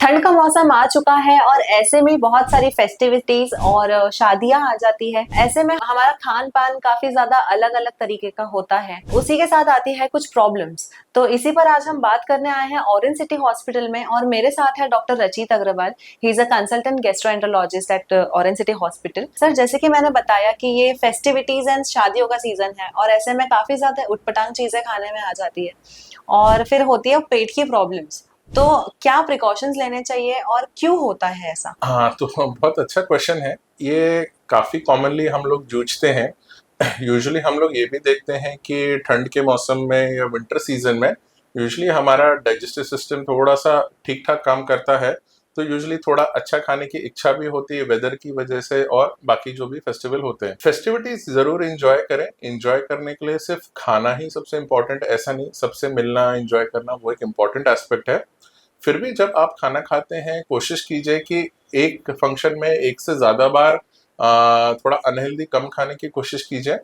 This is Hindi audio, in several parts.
ठंड का मौसम आ चुका है और ऐसे में बहुत सारी फेस्टिविटीज और शादियां आ जाती है। ऐसे में हमारा खान पान काफी ज्यादा अलग अलग तरीके का होता है। उसी के साथ आती है कुछ प्रॉब्लम्स। तो इसी पर आज हम बात करने आए हैं ऑरेंज सिटी हॉस्पिटल में, और मेरे साथ है doctor Rachit Agarwal. He is a consultant gastroenterologist at Orange City Hospital. Sir, जैसे कि मैंने बताया कि ये फेस्टिविटीज एंड शादियों का सीजन है और ऐसे में काफी ज्यादा उटपटांग चीजें खाने में आ जाती है और फिर होती है पेट की प्रॉब्लम्स। तो क्या प्रिकॉशंस लेने चाहिए और क्यों होता है ऐसा? हाँ, तो बहुत अच्छा क्वेश्चन है। ये काफ़ी कॉमनली हम लोग जूझते हैं। यूजुअली हम लोग ये भी देखते हैं कि ठंड के मौसम में या विंटर सीजन में यूजुअली हमारा डाइजेस्टिव सिस्टम थोड़ा सा ठीक ठाक काम करता है। तो यूजुअली थोड़ा अच्छा खाने की इच्छा भी होती है वेदर की वजह से, और बाकी जो भी फेस्टिवल होते हैं, फेस्टिविटीज जरूर इंजॉय करें। इंजॉय करने के लिए सिर्फ खाना ही सबसे इम्पोर्टेंट ऐसा नहीं, सबसे मिलना, इंजॉय करना वो एक इम्पोर्टेंट एस्पेक्ट है। फिर भी जब आप खाना खाते हैं कोशिश कीजिए कि एक फंक्शन में एक से ज़्यादा बार थोड़ा अनहेल्दी कम खाने की कोशिश कीजिए।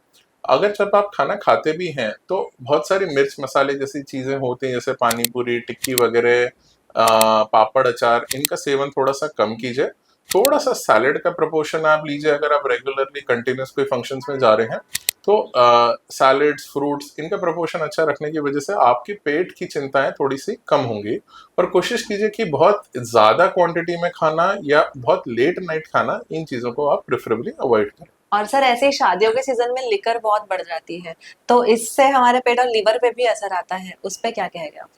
अगर जब आप खाना खाते भी हैं तो बहुत सारी मिर्च मसाले जैसी चीज़ें होती हैं, जैसे पानी पूरी, टिक्की वगैरह, पापड़, अचार, इनका सेवन थोड़ा सा कम कीजिए। थोड़ा सा सैलेड का प्रपोर्शन आप लीजिए अगर आप रेगुलरली कंटिन्यूस कोई फंक्शंस में जा रहे हैं। तो सैलेड्स, फ्रूट्स, इनका प्रपोर्शन अच्छा रखने की वजह से आपकी पेट की चिंताएं थोड़ी सी कम होंगी। और कोशिश कीजिए कि बहुत ज़्यादा क्वांटिटी में खाना या बहुत लेट नाइट खाना, इन चीज़ों को आप प्रेफरेबली अवॉइड करें। और सर, ऐसे ही शादियों के सीजन में लिकर बहुत बढ़ जाती है, तो इससे हमारे पेट और लीवर पे भी असर आता है। उस पे क्या कहेंगे आप?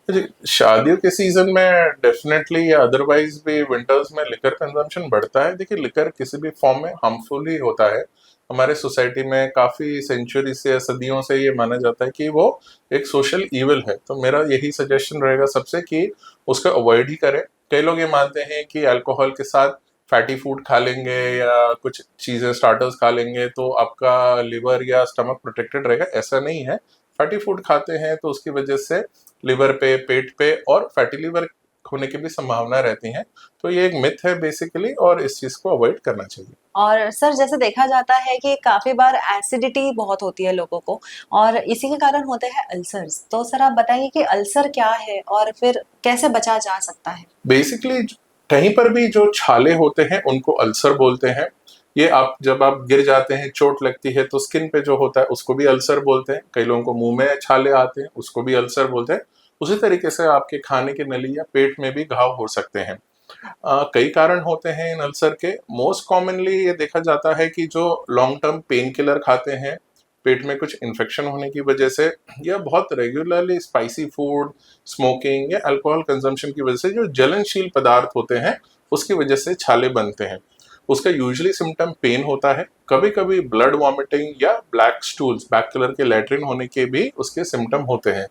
जी, शादियों के सीजन में डेफिनेटली या अदरवाइज भी विंटर्स में लिकर कंजम्पशन बढ़ता है। देखिए, लिकर किसी भी फॉर्म में हार्मफुल ही होता है। हमारे सोसाइटी में काफ़ी सेंचुरी से या सदियों से ये माना जाता है कि वो एक सोशल ईविल है। तो मेरा यही सजेशन रहेगा सबसे कि उसको अवॉइड ही करें। कई लोग ये मानते हैं कि अल्कोहल के साथ फैटी फूड खा लेंगे या कुछ चीज़ें स्टार्टर्स खा लेंगे तो आपका लिवर या स्टमक प्रोटेक्टेड रहेगा। ऐसा नहीं है। फैटी फूड खाते हैं तो उसकी वजह से लिवर पे, पेट पे और फैटी लिवर होने की भी संभावना रहती है। तो ये एक मिथ है बेसिकली, और इस चीज को अवॉइड करना चाहिए। और सर, जैसे देखा जाता है कि काफी बार एसिडिटी बहुत होती है लोगों को, और इसी के कारण होते हैं अल्सर्स। तो सर, आप बताइए कि अल्सर क्या है और फिर कैसे बचा जा सकता है? बेसिकली कहीं पर भी जो छाले होते हैं उनको अल्सर बोलते हैं। ये आप जब आप गिर जाते हैं, चोट लगती है, तो स्किन पे जो होता है उसको भी अल्सर बोलते हैं। कई लोगों को मुंह में छाले आते हैं, उसको भी अल्सर बोलते हैं। उसी तरीके से आपके खाने की नली या पेट में भी घाव हो सकते हैं। कई कारण होते हैं इन अल्सर के। मोस्ट कॉमनली ये देखा जाता है कि जो लॉन्ग टर्म पेन किलर खाते हैं पेट में कुछ इन्फेक्शन होने की वजह से, या बहुत रेगुलरली स्पाइसी फूड, स्मोकिंग या अल्कोहल कंजम्पशन की वजह से जो जलनशील पदार्थ होते हैं उसकी वजह से छाले बनते हैं। उसका यूजुअली सिम्टम पेन होता है। कभी कभी ब्लड वॉमिटिंग या ब्लैक स्टूल्स, ब्लैक कलर के लैट्रिन होने के भी उसके सिम्टम होते हैं।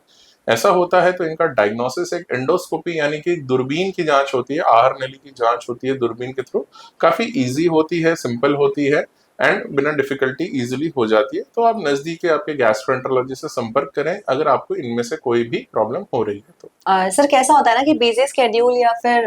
ऐसा होता है तो इनका डायग्नोसिस एक एंडोस्कोपी यानी कि दूरबीन की जांच होती है, आहार नली की जांच होती है दूरबीन के थ्रू। काफ़ी इजी होती है, सिंपल होती है एंड बिना डिफिकल्टी इजीली हो जाती है। तो आप नज़दीक के आपके गैस्ट्रोएंटरोलॉजिस्ट से संपर्क करें अगर आपको इनमें से कोई भी प्रॉब्लम हो रही है तो। सर, कैसा होता है ना कि बिजी स्केड्यूल या फिर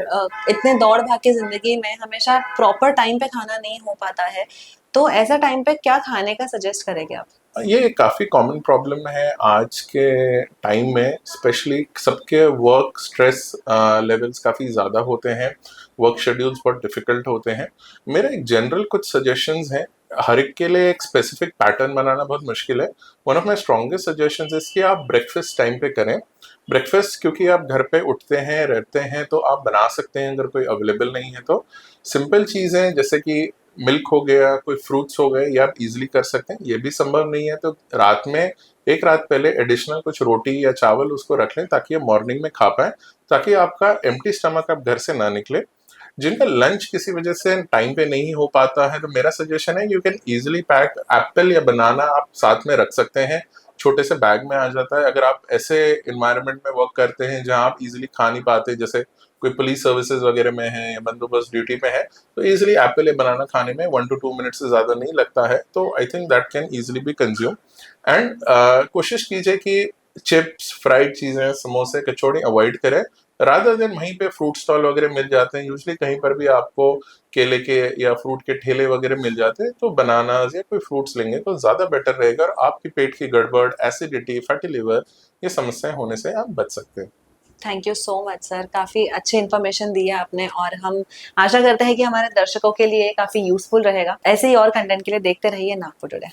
इतने दौड़ भाग की जिंदगी में हमेशा प्रॉपर टाइम पे खाना नहीं हो पाता है। तो ऐसा टाइम पे क्या खाने का सजेस्ट करेंगे आप? ये काफ़ी कॉमन प्रॉब्लम है आज के टाइम में, स्पेशली सबके वर्क स्ट्रेस लेवल्स काफ़ी ज़्यादा होते हैं। वर्क शेड्यूल्स बहुत डिफिकल्ट होते हैं। मेरे एक जनरल कुछ सजेशंस हैं। हर एक के लिए एक स्पेसिफिक पैटर्न बनाना बहुत मुश्किल है। One of my strongest suggestions इस कि आप ब्रेकफास्ट टाइम पे करें। ब्रेकफास्ट क्योंकि आप घर पे उठते हैं, रहते हैं, तो आप बना सकते हैं अगर कोई अवेलेबल नहीं है तो। सिंपल चीज़ें जैसे कि मिल्क हो गया, कोई फ्रूट्स हो गए, ये आप इजीली कर सकते हैं। ये भी संभव नहीं है तो रात में, एक रात पहले एडिशनल कुछ रोटी या चावल उसको रख लें ताकि ये मॉर्निंग में खा पाएं, ताकि आपका एम्प्टी स्टमक आप घर से ना निकले। जिनका लंच किसी वजह से टाइम पे नहीं हो पाता है तो मेरा सजेशन है, you can easily pack Apple या बनाना आप साथ में रख सकते हैं। छोटे से बैग में आ जाता है। अगर आप ऐसे इन्वायरमेंट में वर्क करते हैं जहां आप इजीली खा नहीं पाते, जैसे कोई पुलिस सर्विसेज वगैरह में है या बंदोबस्त ड्यूटी पे है, तो इजीली एप्पल या बनाना खाने में 1 to 2 मिनट से ज़्यादा नहीं लगता है। तो I think that can easily B consume. And कोशिश कीजिए कि चिप्स, फ्राइड चीज़ें, समोसे, कचौड़ी अवॉइड करें। रादर देन वहीं पे फ्रूट स्टॉल वगैरह मिल जाते हैं, यूजली कहीं पर भी आपको केले के या फ्रूट के ठेले वगैरह मिल जाते हैं, तो बनानाज या कोई फ्रूट्स लेंगे तो ज़्यादा बेटर रहेगा और आपकी पेट की गड़बड़, एसिडिटी, फैटी लिवर, ये समस्याएं होने से आप बच सकते हैं। Thank you so much sir, काफी अच्छी इन्फॉर्मेशन दी है आपने और हम आशा करते हैं कि हमारे दर्शकों के लिए काफी यूजफुल रहेगा। ऐसे ही और कंटेंट के लिए देखते रहिए नागपुर टुडे।